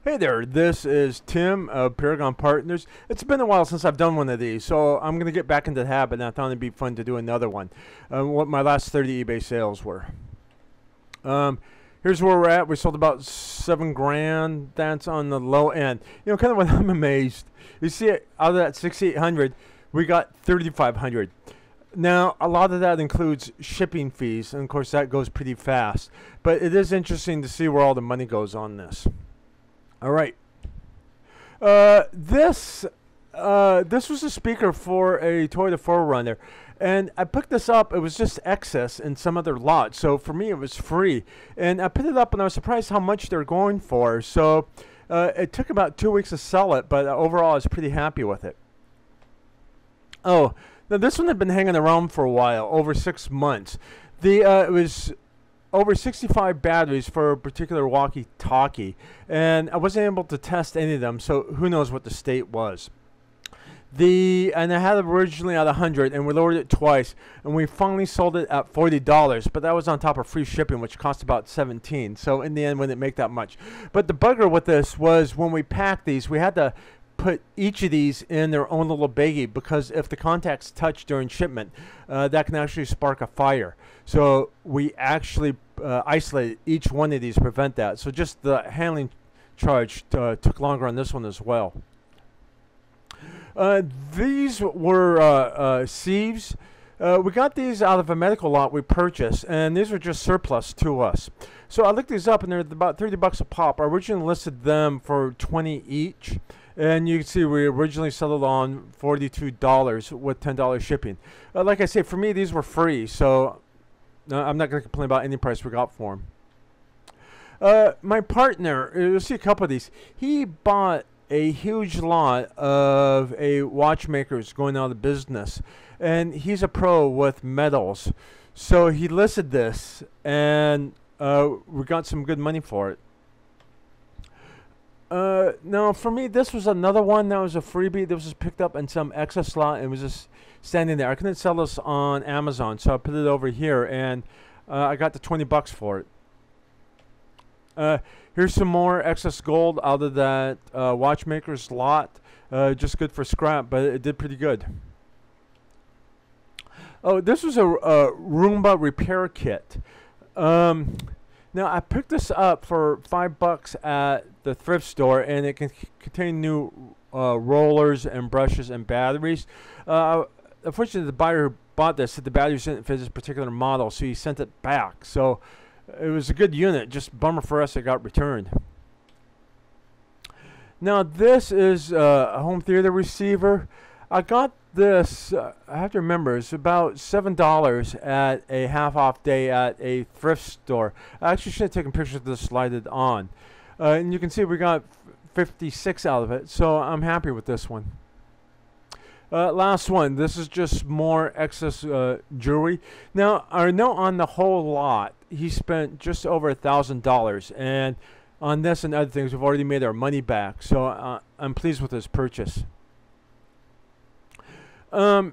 Hey there, this is Tim of Paragon Partners. It's been a while since I've done one of these, so I'm going to get back into the habit, and I thought it'd be fun to do another one. What my last 30 eBay sales were. Here's where we're at. We sold about 7 grand. That's on the low end. You know, kind of when I'm amazed. You see, out of that 6,800, we got 3,500. Now, a lot of that includes shipping fees, and of course that goes pretty fast. But it is interesting to see where all the money goes on this. All right. This was a speaker for a Toyota 4Runner, and I picked this up. It was just excess in some other lot, so for me it was free. And I picked it up, and I was surprised how much they're going for. So it took about 2 weeks to sell it, but overall I was pretty happy with it. Oh, now this one had been hanging around for a while, over 6 months. It was over 65 batteries for a particular walkie-talkie, and I wasn't able to test any of them, so who knows what the state was. And I had it originally at 100, and we lowered it twice, and we finally sold it at $40, but that was on top of free shipping, which cost about $17. So in the end, we didn't make that much. But the bugger with this was when we packed these, we had to put each of these in their own little baggie, because if the contacts touch during shipment, that can actually spark a fire. So we actually isolated each one of these to prevent that. So just the handling charge took longer on this one as well. These were sieves. We got these out of a medical lot we purchased, and these were just surplus to us. So I looked these up, and they're about 30 bucks a pop. I originally listed them for 20 each. And you can see we originally settled on $42 with $10 shipping. Like I say, for me, these were free, so I'm not going to complain about any price we got for them. My partner, you'll see a couple of these, he bought a huge lot of a watchmakers going out of business. And he's a pro with metals. So he listed this, and we got some good money for it. Now for me, this was another one that was a freebie. This was picked up in some excess lot and was just standing there. I couldn't sell this on Amazon, so I put it over here, and I got the 20 bucks for it. Here's some more excess gold out of that watchmaker's lot. Just good for scrap, but it did pretty good. Oh, this was a Roomba repair kit. Now, I picked this up for $5 at the thrift store, and it can contain new rollers and brushes and batteries. Unfortunately, the buyer who bought this said the batteries didn't fit this particular model, so he sent it back. So it was a good unit, just bummer for us it got returned. Now, this is a home theater receiver. I got this, I have to remember, it's about $7 at a half-off day at a thrift store. I actually should have taken pictures of this, slide it on. And you can see we got 56 out of it, so I'm happy with this one. Last one, this is just more excess jewelry. Now, I know on the whole lot, he spent just over $1,000, and on this and other things, we've already made our money back, so I'm pleased with this purchase.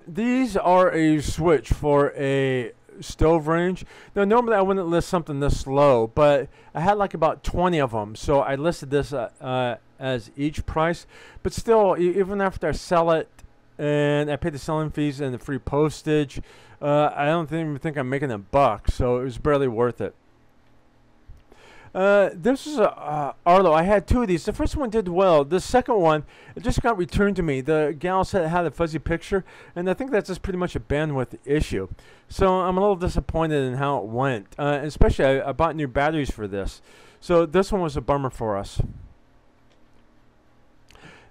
These are a switch for a stove range. Now, normally I wouldn't list something this low, but I had like about 20 of them, so I listed this as each price. But still, even after I sell it and I pay the selling fees and the free postage, I don't even think I'm making $1, so it was barely worth it. This is a Arlo. I had 2 of these. The first one did well. The second one, it just got returned to me. The gal said it had a fuzzy picture, and I think that's just pretty much a bandwidth issue. So I'm a little disappointed in how it went. Especially, I bought new batteries for this. So this one was a bummer for us.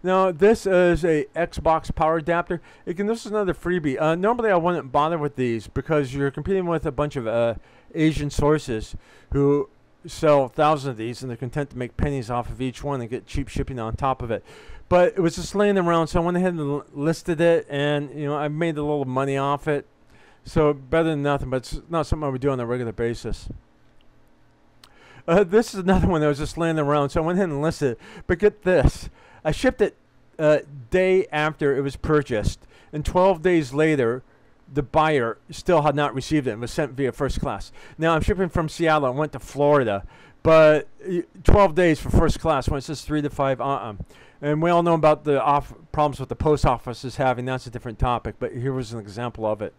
Now, this is a Xbox power adapter. Again, this is another freebie. Normally, I wouldn't bother with these because you're competing with a bunch of Asian sources who sell thousands of these, and they're content to make pennies off of each one and get cheap shipping on top of it. But it was just laying around, so I went ahead and listed it, and I made a little money off it. So better than nothing, but it's not something I would do on a regular basis. This is another one that was just laying around, so I went ahead and listed it. But get this, I shipped it day after it was purchased, and 12 days later, the buyer still had not received it and was sent via first class. Now, I'm shipping from Seattle and went to Florida, but 12 days for first class when it says 3 to 5. And we all know about the problems with the post office is having. That's a different topic, but here was an example of it.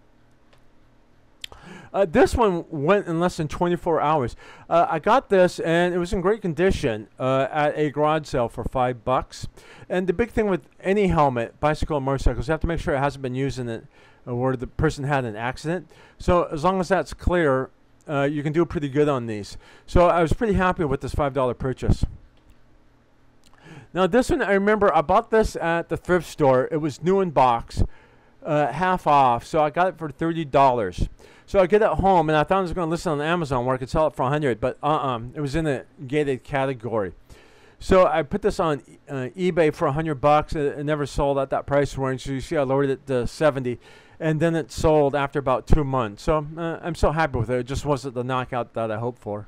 This one went in less than 24 hours. I got this, and it was in great condition at a garage sale for $5. And the big thing with any helmet, bicycle or motorcycles, you have to make sure it hasn't been used in it where the person had an accident. So as long as that's clear, you can do pretty good on these. So I was pretty happy with this $5 purchase. Now this one, I remember I bought this at the thrift store. It was new in box, half off. So I got it for $30. So I get it home, and I thought I was going to list it on Amazon where I could sell it for $100, but it was in a gated category. So I put this on eBay for $100. It never sold at that price range. So you see, I lowered it to $70, and then it sold after about 2 months. So I'm so happy with it. It just wasn't the knockout that I hoped for.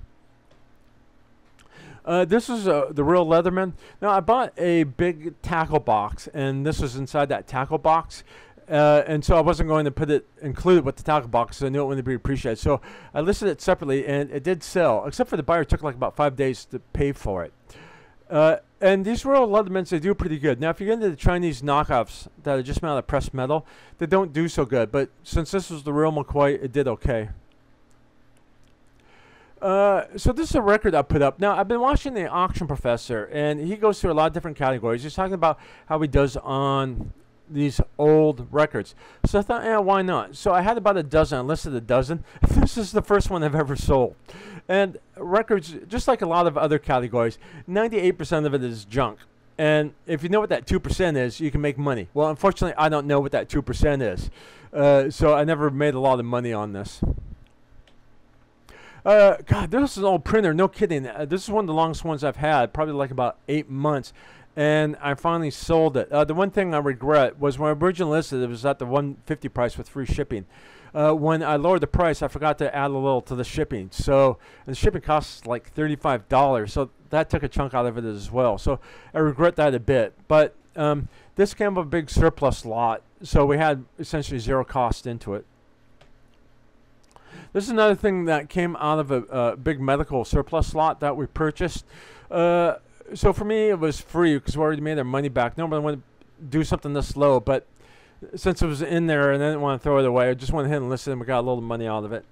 This is the real Leatherman. Now I bought a big tackle box, and this was inside that tackle box. And so I wasn't going to include it with the tackle box, so I knew it wouldn't be appreciated. So I listed it separately, and it did sell, except for the buyer took like about 5 days to pay for it. And these Royal Leathermans, they do pretty good. Now, if you get into the Chinese knockoffs that are just made out of pressed metal, they don't do so good. But since this was the real McCoy, it did okay. So this is a record I put up. Now, I've been watching the Auction Professor, and he goes through a lot of different categories. He's talking about how he does on these old records. So I thought, yeah, why not? So I had about a dozen. I listed a dozen. This is the first one I've ever sold. And records, just like a lot of other categories, 98% of it is junk. And if you know what that 2% is, you can make money. Well, unfortunately, I don't know what that 2% is. So I never made a lot of money on this. God, this is an old printer. No kidding. This is one of the longest ones I've had, probably like about 8 months. And I finally sold it. The one thing I regret was when I originally listed it was at the $150 price with free shipping. When I lowered the price, I forgot to add a little to the shipping. So and the shipping costs like $35. So that took a chunk out of it as well. So I regret that a bit. But this came with a big surplus lot. So we had essentially zero cost into it. This is another thing that came out of a big medical surplus lot that we purchased. So for me, it was free because we already made our money back. Normally I want to do something this low, but since it was in there and I didn't want to throw it away, I just went ahead and listed it, and we got a little money out of it.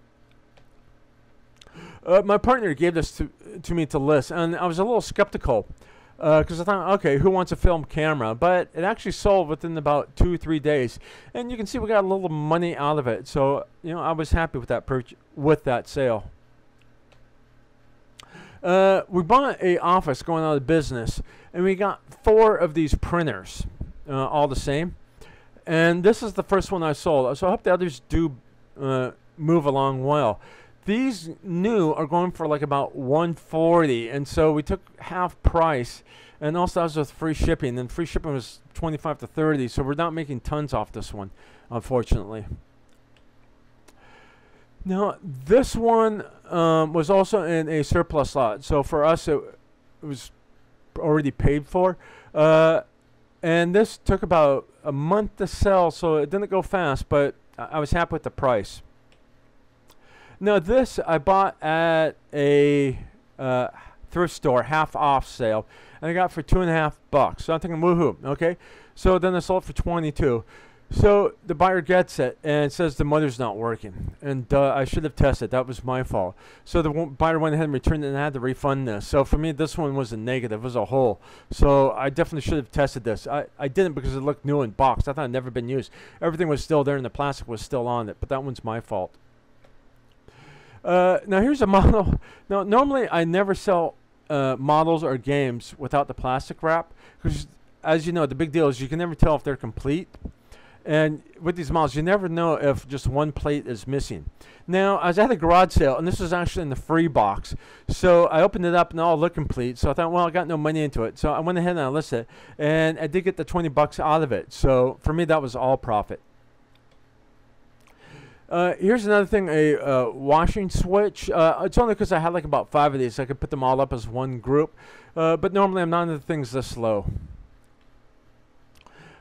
My partner gave this to me to list, and I was a little skeptical because I thought, okay, who wants a film camera? But it actually sold within about 2 or 3 days, and you can see we got a little money out of it. So I was happy with that sale. We bought a office going out of business, and we got 4 of these printers, all the same. And this is the first one I sold. So I hope the others do move along well. These new are going for like about $140, and so we took half price, and also that was with free shipping. And free shipping was $25 to $30, so we're not making tons off this one, unfortunately. Now, this one was also in a surplus lot. So for us, it was already paid for. And this took about a month to sell, so it didn't go fast, but I was happy with the price. Now, this I bought at a thrift store, half off sale, and I got for $2.50. So I'm thinking, woohoo, okay? So then I sold it for $22. So the buyer gets it and says the motor's not working, and I should have tested. That was my fault. So the buyer went ahead and returned it, and I had to refund this. So for me, this one was a negative. It was a hole. So I definitely should have tested this. I didn't because it looked new in box. I thought it had never been used. Everything was still there, and the plastic was still on it. But that one's my fault. Now here's a model. Now normally I never sell models or games without the plastic wrap, because as you know, the big deal is you can never tell if they're complete. And with these models, you never know if just one plate is missing. Now, I was at a garage sale, and this was actually in the free box. So I opened it up, and it all looked complete. So I thought, well, I got no money into it. So I went ahead and I listed it, and I did get the $20 out of it. So for me, that was all profit. Here's another thing, a washing switch. It's only because I had like about 5 of these. So I could put them all up as one group. But normally, I'm not into things this slow.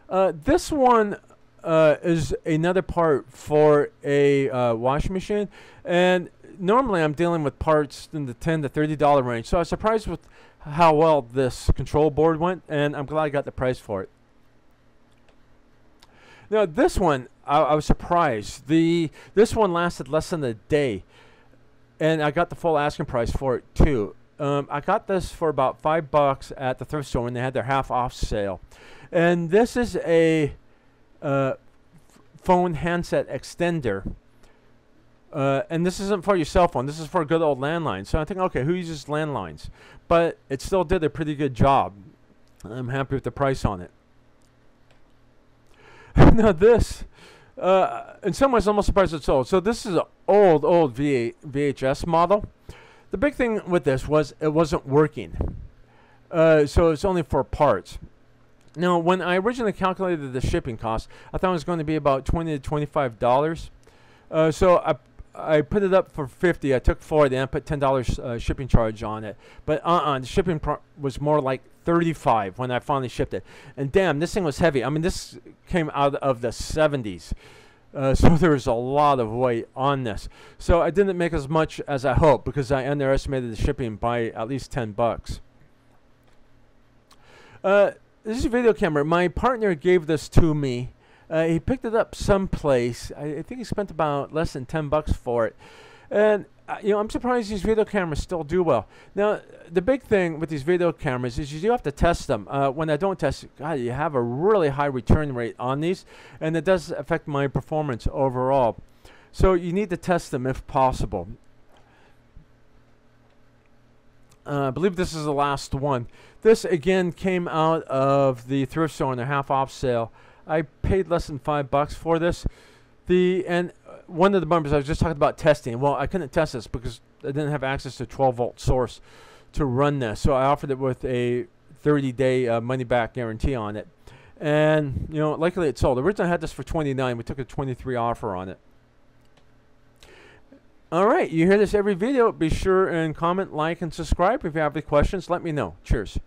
This one is another part for a washing machine, and normally I'm dealing with parts in the $10 to $30 range, so I was surprised with how well this control board went, and I'm glad I got the price for it. Now this one, I was surprised. This one lasted less than a day, and I got the full asking price for it too. I got this for about $5 at the thrift store when they had their half off sale, and this is a phone handset extender. And this isn't for your cell phone. This is for a good old landline. So I think, okay, who uses landlines? But it still did a pretty good job. I'm happy with the price on it. Now this, in some ways, almost surprised it's old. So this is an old VHS model. The big thing with this was it wasn't working. So it's only for parts. Now, when I originally calculated the shipping cost, I thought it was going to be about $20 to $25. So I put it up for $50. I took $40 and I put $10 shipping charge on it. But the shipping was more like $35 when I finally shipped it. And damn, this thing was heavy. I mean, this came out of the 70s. So there was a lot of weight on this. So I didn't make as much as I hoped because I underestimated the shipping by at least $10. This is a video camera. My partner gave this to me. He picked it up someplace. I think he spent about less than $10 for it. And, I'm surprised these video cameras still do well. Now, the big thing with these video cameras is you do have to test them. When I don't test, God, you have a really high return rate on these, and it does affect my performance overall. So you need to test them if possible. I believe this is the last one. This, again, came out of the thrift store on their half-off sale. I paid less than $5 for this. And one of the bumpers I was just talking about testing. Well, I couldn't test this because I didn't have access to a 12-volt source to run this. So I offered it with a 30-day money-back guarantee on it. And, luckily it sold. Originally I had this for $29. We took a $23 offer on it. All right, you hear this every video. Be sure and comment, like, and subscribe. If you have any questions, let me know. Cheers.